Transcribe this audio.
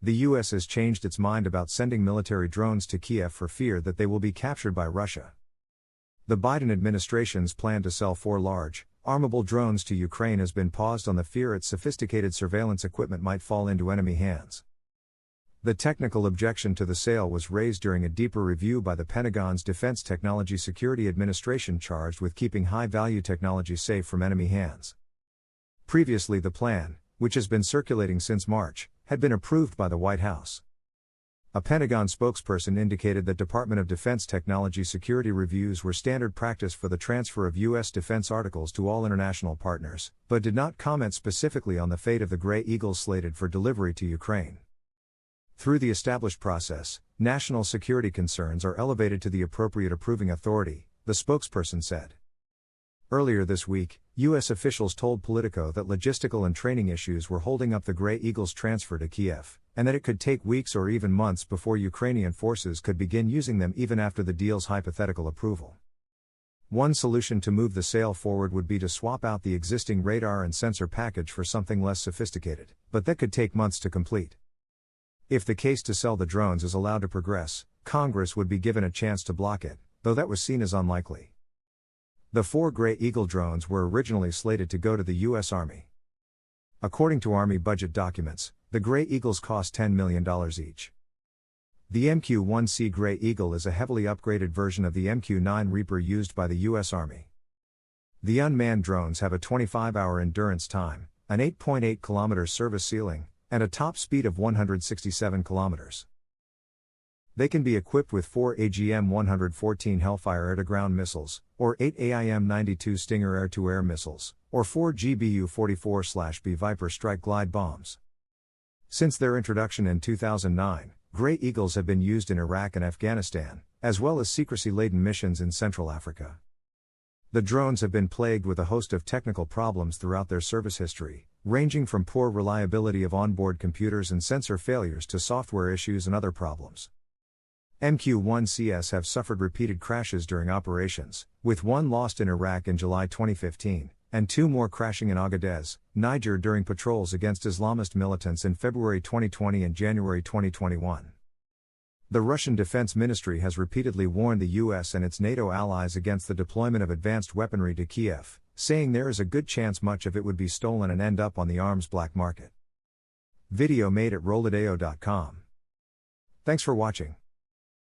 the US has changed its mind about sending military drones to Kiev for fear that they will be captured by Russia. The Biden administration's plan to sell 4 large, armable drones to Ukraine has been paused on the fear its sophisticated surveillance equipment might fall into enemy hands. The technical objection to the sale was raised during a deeper review by the Pentagon's Defense Technology Security Administration, charged with keeping high-value technology safe from enemy hands. Previously, the plan, which has been circulating since March, had been approved by the White House. A Pentagon spokesperson indicated that Department of Defense technology security reviews were standard practice for the transfer of U.S. defense articles to all international partners, but did not comment specifically on the fate of the Gray Eagles slated for delivery to Ukraine. Through the established process, national security concerns are elevated to the appropriate approving authority, the spokesperson said. Earlier this week, U.S. officials told Politico that logistical and training issues were holding up the Gray Eagles' transfer to Kiev, and that it could take weeks or even months before Ukrainian forces could begin using them even after the deal's hypothetical approval. One solution to move the sale forward would be to swap out the existing radar and sensor package for something less sophisticated, but that could take months to complete. If the case to sell the drones is allowed to progress, Congress would be given a chance to block it, though that was seen as unlikely. The 4 Gray Eagle drones were originally slated to go to the U.S. Army. According to Army budget documents, the Gray Eagles cost $10 million each. The MQ-1C Gray Eagle is a heavily upgraded version of the MQ-9 Reaper used by the U.S. Army. The unmanned drones have a 25-hour endurance time, an 8.8 km service ceiling, and a top speed of 167 km. They can be equipped with 4 AGM-114 Hellfire air-to-ground missiles, or 8 AIM-92 Stinger air-to-air missiles, or 4 GBU-44/B Viper strike glide bombs. Since their introduction in 2009, Gray Eagles have been used in Iraq and Afghanistan, as well as secrecy-laden missions in Central Africa. The drones have been plagued with a host of technical problems throughout their service history, ranging from poor reliability of onboard computers and sensor failures to software issues and other problems. MQ-1Cs have suffered repeated crashes during operations, with one lost in Iraq in July 2015, and 2 more crashing in Agadez, Niger during patrols against Islamist militants in February 2020 and January 2021. The Russian Defense Ministry has repeatedly warned the US and its NATO allies against the deployment of advanced weaponry to Kiev, saying there is a good chance much of it would be stolen and end up on the arms black market. Video made at rolladeo.com. Thanks for watching.